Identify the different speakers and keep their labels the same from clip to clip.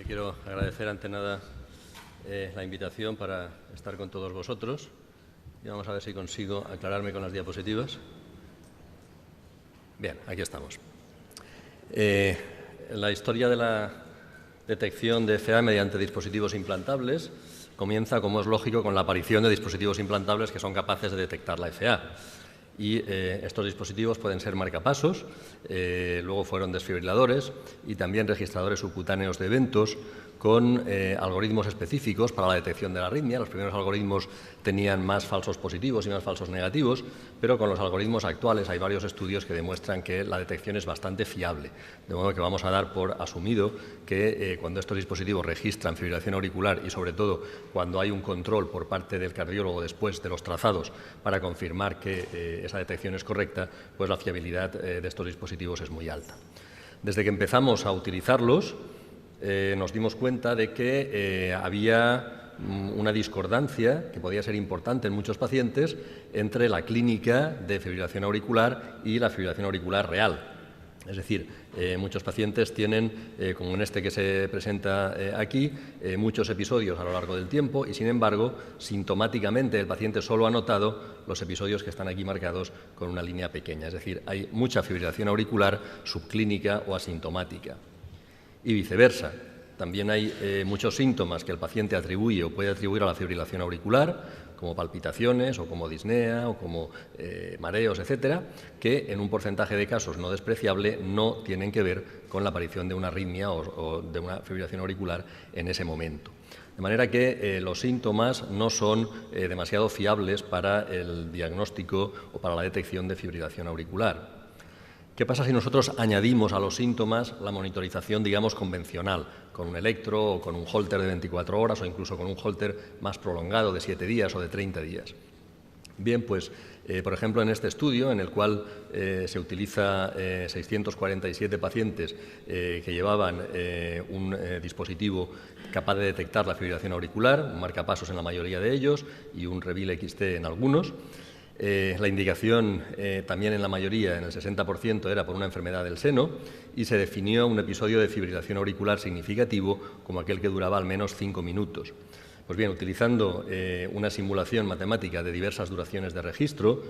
Speaker 1: quiero agradecer ante nada la invitación para estar con todos vosotros. Y vamos a ver si consigo aclararme con las diapositivas. Bien, aquí estamos. La historia de la detección de FA mediante dispositivos implantables comienza, como es lógico, con la aparición de dispositivos implantables que son capaces de detectar la FA. Y estos dispositivos pueden ser marcapasos, luego fueron desfibriladores y también registradores subcutáneos de eventos con algoritmos específicos para la detección de la arritmia. Los primeros algoritmos tenían más falsos positivos y más falsos negativos, pero con los algoritmos actuales hay varios estudios que demuestran que la detección es bastante fiable. De modo que vamos a dar por asumido que cuando estos dispositivos registran fibrilación auricular y sobre todo cuando hay un control por parte del cardiólogo después de los trazados para confirmar que esa detección es correcta, pues la fiabilidad de estos dispositivos es muy alta. Desde que empezamos a utilizarlos, nos dimos cuenta de que había una discordancia que podía ser importante en muchos pacientes entre la clínica de fibrilación auricular y la fibrilación auricular real. Es decir, muchos pacientes tienen, como en este que se presenta aquí, muchos episodios a lo largo del tiempo y, sin embargo, sintomáticamente el paciente solo ha notado los episodios que están aquí marcados con una línea pequeña. Es decir, hay mucha fibrilación auricular subclínica o asintomática. Y viceversa. También hay muchos síntomas que el paciente atribuye o puede atribuir a la fibrilación auricular, como palpitaciones o como disnea o como mareos, etcétera, que en un porcentaje de casos no despreciable no tienen que ver con la aparición de una arritmia o de una fibrilación auricular en ese momento. De manera que los síntomas no son demasiado fiables para el diagnóstico o para la detección de fibrilación auricular. ¿Qué pasa si nosotros añadimos a los síntomas la monitorización, digamos, convencional, con un electro o con un Holter de 24 horas o incluso con un Holter más prolongado de 7 días o de 30 días? Bien, pues, por ejemplo, en este estudio, en el cual se utiliza 647 pacientes que llevaban un dispositivo capaz de detectar la fibrilación auricular, un marcapasos en la mayoría de ellos y un Revil XT en algunos. La indicación también en la mayoría, en el 60%, era por una enfermedad del seno y se definió un episodio de fibrilación auricular significativo como aquel que duraba al menos 5 minutos. Pues bien, utilizando una simulación matemática de diversas duraciones de registro,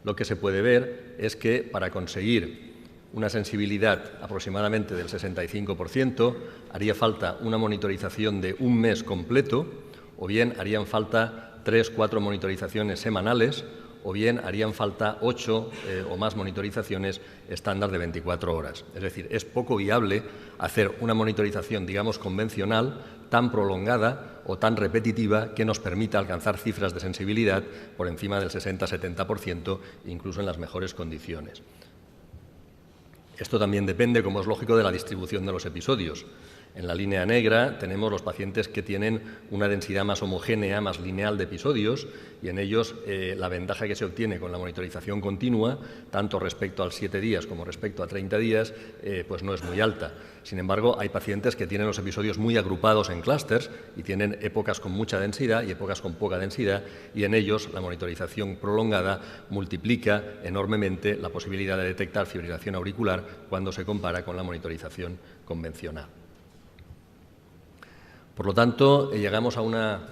Speaker 1: lo que se puede ver es que para conseguir una sensibilidad aproximadamente del 65%, haría falta una monitorización de un mes completo, o bien harían falta 3-4 monitorizaciones semanales, o bien harían falta 8 o más monitorizaciones estándar de 24 horas. Es decir, es poco viable hacer una monitorización, digamos, convencional, tan prolongada o tan repetitiva que nos permita alcanzar cifras de sensibilidad por encima del 60-70%, incluso en las mejores condiciones. Esto también depende, como es lógico, de la distribución de los episodios. En la línea negra tenemos los pacientes que tienen una densidad más homogénea, más lineal de episodios, y en ellos la ventaja que se obtiene con la monitorización continua, tanto respecto a 7 días como respecto a 30 días, pues no es muy alta. Sin embargo, hay pacientes que tienen los episodios muy agrupados en clústeres y tienen épocas con mucha densidad y épocas con poca densidad, y en ellos la monitorización prolongada multiplica enormemente la posibilidad de detectar fibrilación auricular cuando se compara con la monitorización convencional. Por lo tanto, llegamos a una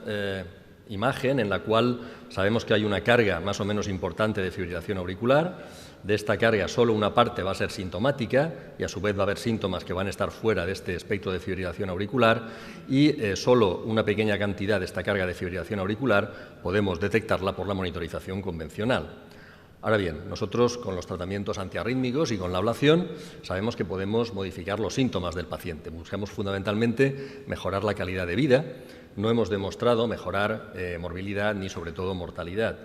Speaker 1: imagen en la cual sabemos que hay una carga más o menos importante de fibrilación auricular. De esta carga solo una parte va a ser sintomática y a su vez va a haber síntomas que van a estar fuera de este espectro de fibrilación auricular y solo una pequeña cantidad de esta carga de fibrilación auricular podemos detectarla por la monitorización convencional. Ahora bien, nosotros con los tratamientos antiarrítmicos y con la ablación sabemos que podemos modificar los síntomas del paciente. Buscamos fundamentalmente mejorar la calidad de vida. No hemos demostrado mejorar morbilidad ni sobre todo mortalidad.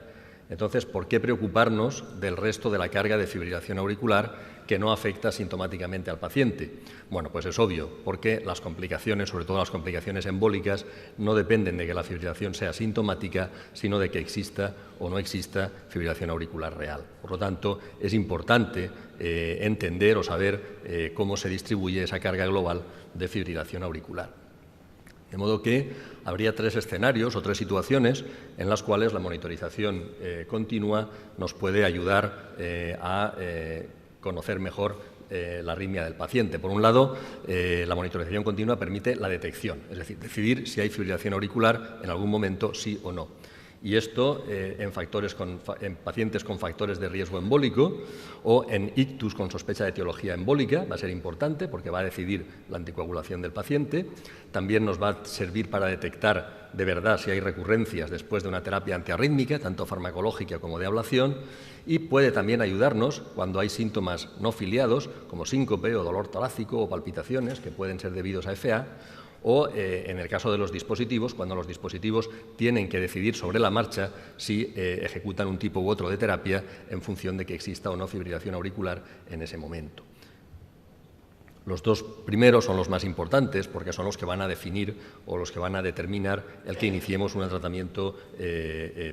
Speaker 1: Entonces, ¿por qué preocuparnos del resto de la carga de fibrilación auricular que no afecta sintomáticamente al paciente? Bueno, pues es obvio, porque las complicaciones, sobre todo las complicaciones embólicas, no dependen de que la fibrilación sea sintomática, sino de que exista o no exista fibrilación auricular real. Por lo tanto, es importante entender o saber cómo se distribuye esa carga global de fibrilación auricular. De modo que habría 3 escenarios o 3 situaciones en las cuales la monitorización continua nos puede ayudar a conocer mejor la arritmia del paciente. Por un lado, la monitorización continua permite la detección, es decir, decidir si hay fibrilación auricular en algún momento, sí o no. Y esto en pacientes con factores de riesgo embólico o en ictus con sospecha de etiología embólica va a ser importante porque va a decidir la anticoagulación del paciente. También nos va a servir para detectar de verdad si hay recurrencias después de una terapia antiarrítmica, tanto farmacológica como de ablación, y puede también ayudarnos cuando hay síntomas no filiados como síncope o dolor torácico o palpitaciones que pueden ser debidos a FA, o en el caso de los dispositivos, cuando los dispositivos tienen que decidir sobre la marcha si ejecutan un tipo u otro de terapia en función de que exista o no fibrilación auricular en ese momento. Los dos primeros son los más importantes porque son los que van a definir o los que van a determinar el que iniciemos un tratamiento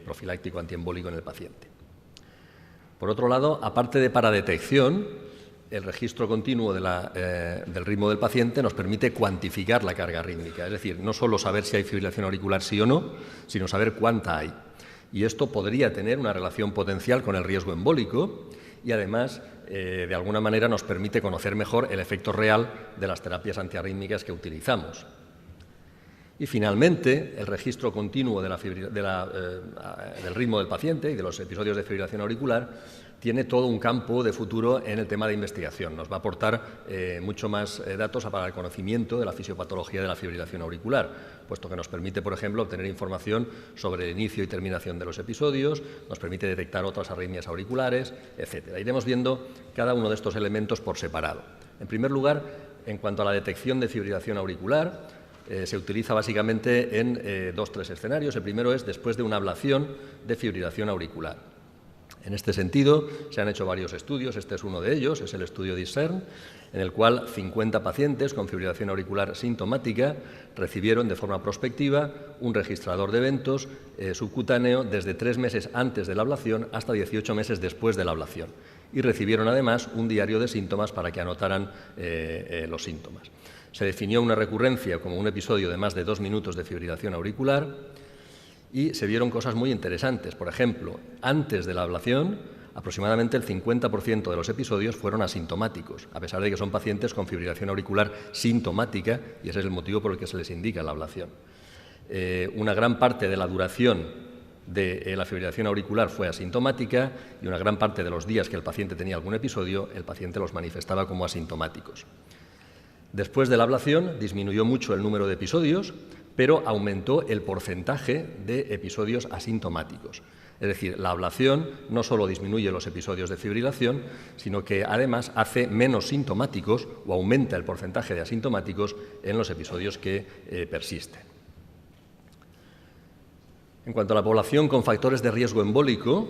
Speaker 1: profiláctico antiembólico en el paciente. Por otro lado, aparte de para detección, el registro continuo del ritmo del paciente nos permite cuantificar la carga rítmica, es decir, no solo saber si hay fibrilación auricular sí o no, sino saber cuánta hay. Y esto podría tener una relación potencial con el riesgo embólico y además, de alguna manera, nos permite conocer mejor el efecto real de las terapias antiarrítmicas que utilizamos. Y finalmente, el registro continuo del ritmo del paciente y de los episodios de fibrilación auricular tiene todo un campo de futuro en el tema de investigación. Nos va a aportar mucho más datos para el conocimiento de la fisiopatología de la fibrilación auricular, puesto que nos permite, por ejemplo, obtener información sobre el inicio y terminación de los episodios, nos permite detectar otras arritmias auriculares, etc. Iremos viendo cada uno de estos elementos por separado. En primer lugar, en cuanto a la detección de fibrilación auricular, se utiliza básicamente en 2-3 escenarios. El primero es después de una ablación de fibrilación auricular. En este sentido, se han hecho varios estudios, este es uno de ellos, es el estudio DISCERN, en el cual 50 pacientes con fibrilación auricular sintomática recibieron de forma prospectiva un registrador de eventos subcutáneo desde 3 meses antes de la ablación hasta 18 meses después de la ablación. Y recibieron además un diario de síntomas para que anotaran los síntomas. Se definió una recurrencia como un episodio de más de 2 minutos de fibrilación auricular y se vieron cosas muy interesantes. Por ejemplo, antes de la ablación, aproximadamente el 50% de los episodios fueron asintomáticos, a pesar de que son pacientes con fibrilación auricular sintomática y ese es el motivo por el que se les indica la ablación. Una gran parte de la duración de la fibrilación auricular fue asintomática y una gran parte de los días que el paciente tenía algún episodio, el paciente los manifestaba como asintomáticos. Después de la ablación disminuyó mucho el número de episodios, pero aumentó el porcentaje de episodios asintomáticos. Es decir, la ablación no solo disminuye los episodios de fibrilación, sino que además hace menos sintomáticos o aumenta el porcentaje de asintomáticos en los episodios que persisten. En cuanto a la población con factores de riesgo embólico,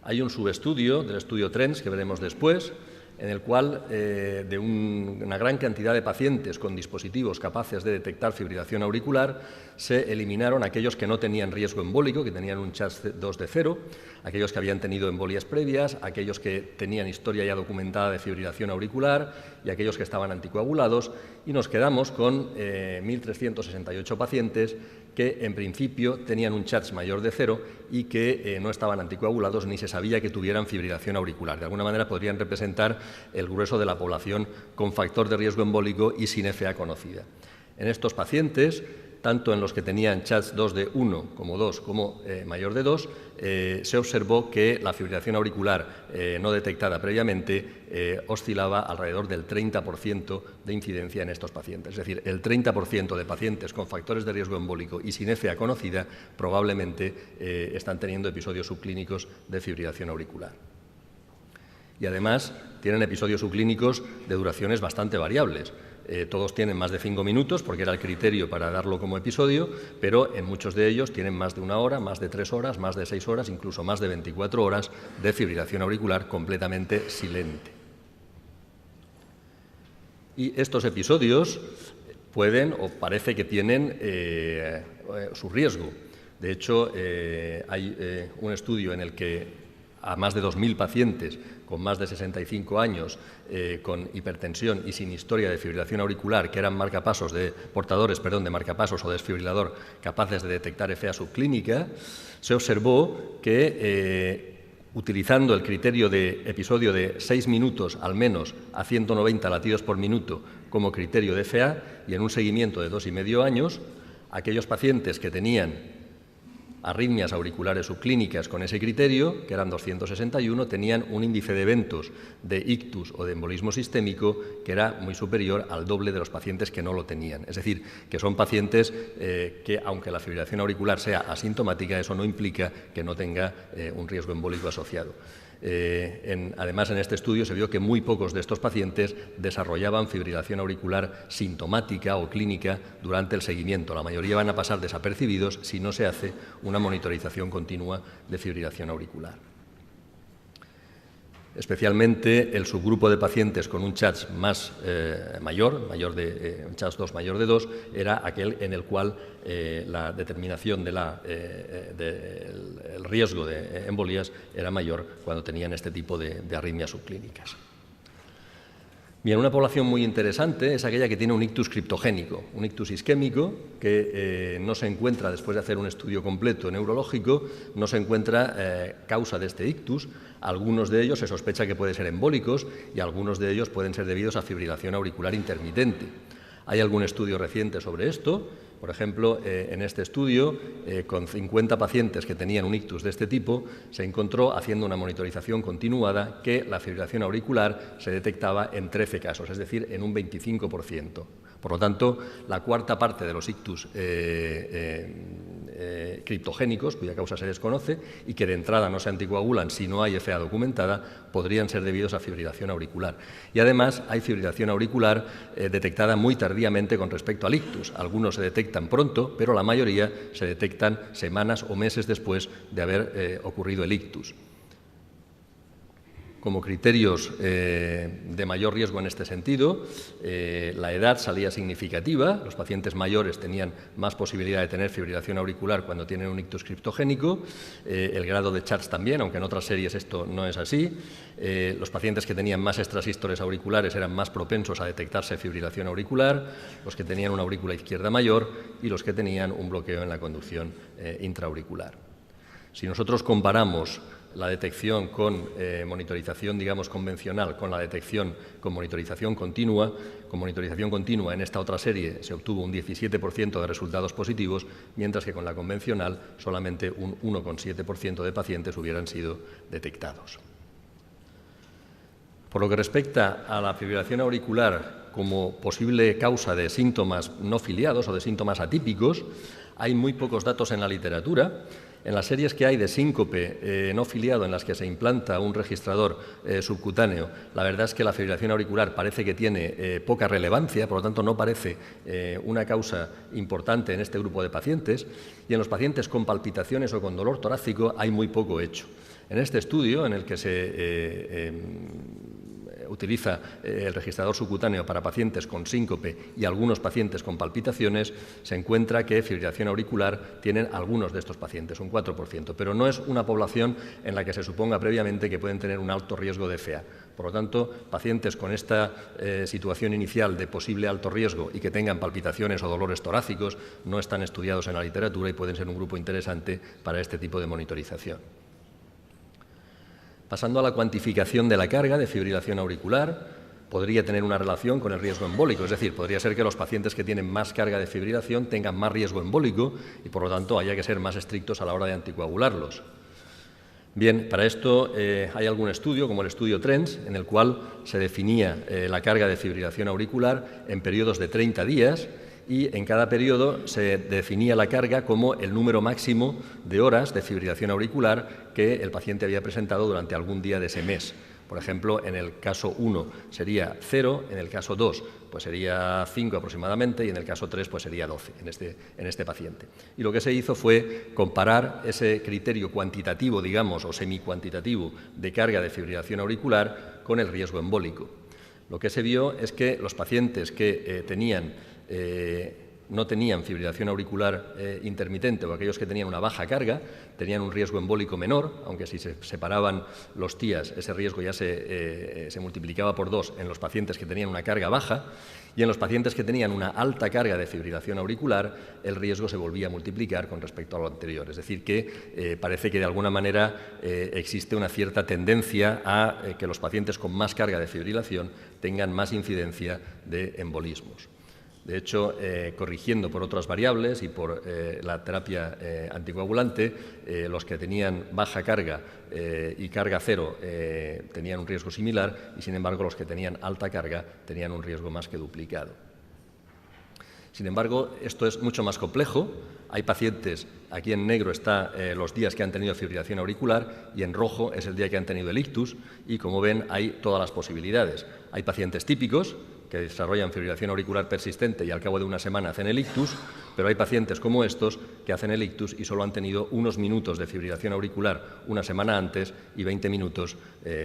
Speaker 1: hay un subestudio del estudio TRENDS que veremos después, en el cual de una gran cantidad de pacientes con dispositivos capaces de detectar fibrilación auricular se eliminaron aquellos que no tenían riesgo embólico, que tenían un CHADS-2 de 0, aquellos que habían tenido embolias previas, aquellos que tenían historia ya documentada de fibrilación auricular y aquellos que estaban anticoagulados, y nos quedamos con 1.368 pacientes que en principio tenían un CHADS mayor de 0 y que no estaban anticoagulados ni se sabía que tuvieran fibrilación auricular. De alguna manera podrían representar el grueso de la población con factor de riesgo embólico y sin FA conocida. En estos pacientes, tanto en los que tenían CHADS-2 de 1 como 2 como mayor de 2, se observó que la fibrilación auricular no detectada previamente oscilaba alrededor del 30% de incidencia en estos pacientes. Es decir, el 30% de pacientes con factores de riesgo embólico y sin FA conocida probablemente están teniendo episodios subclínicos de fibrilación auricular. Y además tienen episodios subclínicos de duraciones bastante variables. Todos tienen más de 5 minutos, porque era el criterio para darlo como episodio, pero en muchos de ellos tienen más de 1 hora, más de 3 horas, más de 6 horas, incluso más de 24 horas de fibrilación auricular completamente silente. Y estos episodios pueden o parece que tienen su riesgo. De hecho, hay un estudio en el que a más de 2.000 pacientes con más de 65 años, con hipertensión y sin historia de fibrilación auricular, que eran portadores de marcapasos o desfibrilador capaces de detectar FA subclínica, se observó que utilizando el criterio de episodio de 6 minutos al menos a 190 latidos por minuto como criterio de FA y en un seguimiento de 2,5 años, aquellos pacientes que tenían arritmias auriculares subclínicas con ese criterio, que eran 261, tenían un índice de eventos de ictus o de embolismo sistémico que era muy superior al doble de los pacientes que no lo tenían. Es decir, que son pacientes que, aunque la fibrilación auricular sea asintomática, eso no implica que no tenga un riesgo embólico asociado. Además, en este estudio se vio que muy pocos de estos pacientes desarrollaban fibrilación auricular sintomática o clínica durante el seguimiento. La mayoría van a pasar desapercibidos si no se hace una monitorización continua de fibrilación auricular. Especialmente el subgrupo de pacientes con un CHADS más mayor de un CHADS 2 mayor de 2, era aquel en el cual la determinación del riesgo de embolías era mayor cuando tenían este tipo de arritmias subclínicas. Bien, una población muy interesante es aquella que tiene un ictus criptogénico, un ictus isquémico que no se encuentra, después de hacer un estudio completo neurológico, no se encuentra causa de este ictus. Algunos de ellos se sospecha que pueden ser embólicos y algunos de ellos pueden ser debidos a fibrilación auricular intermitente. Hay algún estudio reciente sobre esto. Por ejemplo, en este estudio, con 50 pacientes que tenían un ictus de este tipo, se encontró, haciendo una monitorización continuada, que la fibrilación auricular se detectaba en 13 casos, es decir, en un 25%. Por lo tanto, la cuarta parte de los ictus criptogénicos, cuya causa se desconoce y que de entrada no se anticoagulan si no hay FA documentada, podrían ser debidos a fibrilación auricular. Y además hay fibrilación auricular detectada muy tardíamente con respecto al ictus. Algunos se detectan pronto, pero la mayoría se detectan semanas o meses después de haber ocurrido el ictus. Como criterios de mayor riesgo en este sentido, la edad salía significativa, los pacientes mayores tenían más posibilidad de tener fibrilación auricular cuando tienen un ictus criptogénico, el grado de CHADS también, aunque en otras series esto no es así, los pacientes que tenían más extrasístoles auriculares eran más propensos a detectarse fibrilación auricular, los que tenían una aurícula izquierda mayor y los que tenían un bloqueo en la conducción intraauricular. Si nosotros comparamos la detección con monitorización, digamos, convencional, con la detección con monitorización continua, en esta otra serie se obtuvo un 17% de resultados positivos, mientras que con la convencional solamente un 1,7% de pacientes hubieran sido detectados. Por lo que respecta a la fibrilación auricular como posible causa de síntomas no filiados o de síntomas atípicos, hay muy pocos datos en la literatura. En las series que hay de síncope no filiado en las que se implanta un registrador subcutáneo, la verdad es que la fibrilación auricular parece que tiene poca relevancia, por lo tanto no parece una causa importante en este grupo de pacientes, y en los pacientes con palpitaciones o con dolor torácico hay muy poco hecho. En este estudio, en el que se utiliza el registrador subcutáneo para pacientes con síncope y algunos pacientes con palpitaciones, se encuentra que fibrilación auricular tienen algunos de estos pacientes, un 4%, pero no es una población en la que se suponga previamente que pueden tener un alto riesgo de FA. Por lo tanto, pacientes con esta situación inicial de posible alto riesgo y que tengan palpitaciones o dolores torácicos no están estudiados en la literatura y pueden ser un grupo interesante para este tipo de monitorización. Pasando a la cuantificación de la carga de fibrilación auricular, podría tener una relación con el riesgo embólico, es decir, podría ser que los pacientes que tienen más carga de fibrilación tengan más riesgo embólico y, por lo tanto, haya que ser más estrictos a la hora de anticoagularlos. Bien, para esto hay algún estudio, como el estudio TRENDS, en el cual se definía la carga de fibrilación auricular en periodos de 30 días, y en cada periodo se definía la carga como el número máximo de horas de fibrilación auricular que el paciente había presentado durante algún día de ese mes. Por ejemplo, en el caso 1 sería 0, en el caso 2 pues sería 5 aproximadamente y en el caso 3 pues sería 12 en este paciente. Y lo que se hizo fue comparar ese criterio cuantitativo, digamos, o semicuantitativo de carga de fibrilación auricular con el riesgo embólico. Lo que se vio es que los pacientes que tenían no tenían fibrilación auricular intermitente o aquellos que tenían una baja carga tenían un riesgo embólico menor, aunque si se separaban los TIAs ese riesgo ya se multiplicaba por 2 en los pacientes que tenían una carga baja, y en los pacientes que tenían una alta carga de fibrilación auricular el riesgo se volvía a multiplicar con respecto a lo anterior. Es decir, que parece que de alguna manera existe una cierta tendencia a que los pacientes con más carga de fibrilación tengan más incidencia de embolismos. De hecho, corrigiendo por otras variables y por la terapia anticoagulante, los que tenían baja carga y carga cero tenían un riesgo similar y, sin embargo, los que tenían alta carga tenían un riesgo más que duplicado. Sin embargo, esto es mucho más complejo. Hay pacientes, aquí en negro están los días que han tenido fibrilación auricular y en rojo es el día que han tenido el ictus y, como ven, hay todas las posibilidades. Hay pacientes típicos que desarrollan fibrilación auricular persistente y al cabo de una semana hacen el ictus, pero hay pacientes como estos que hacen el ictus y solo han tenido unos minutos de fibrilación auricular una semana antes y 20 minutos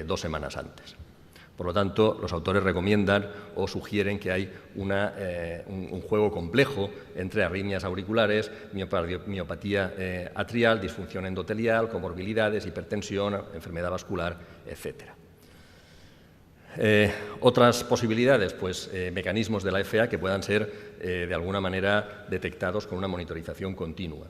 Speaker 1: 2 semanas antes. Por lo tanto, los autores recomiendan o sugieren que hay un juego complejo entre arritmias auriculares, miopatía atrial, disfunción endotelial, comorbilidades, hipertensión, enfermedad vascular, etcétera. Otras posibilidades, pues mecanismos de la FA que puedan ser de alguna manera detectados con una monitorización continua.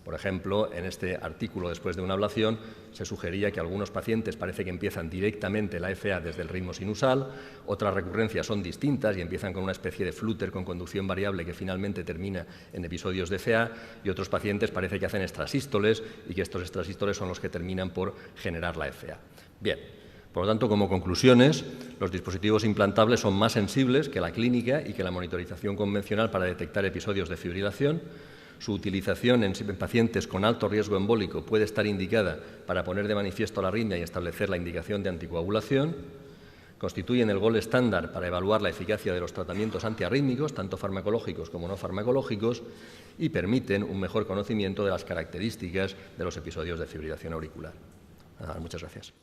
Speaker 1: Por ejemplo, en este artículo, después de una ablación, se sugería que algunos pacientes parece que empiezan directamente la FA desde el ritmo sinusal, otras recurrencias son distintas y empiezan con una especie de flúter con conducción variable que finalmente termina en episodios de FA, y otros pacientes parece que hacen extrasístoles y que estos extrasístoles son los que terminan por generar la FA. Bien. Por lo tanto, como conclusiones, los dispositivos implantables son más sensibles que la clínica y que la monitorización convencional para detectar episodios de fibrilación. Su utilización en pacientes con alto riesgo embólico puede estar indicada para poner de manifiesto la arritmia y establecer la indicación de anticoagulación. Constituyen el gold estándar para evaluar la eficacia de los tratamientos antiarrítmicos, tanto farmacológicos como no farmacológicos, y permiten un mejor conocimiento de las características de los episodios de fibrilación auricular. Muchas gracias.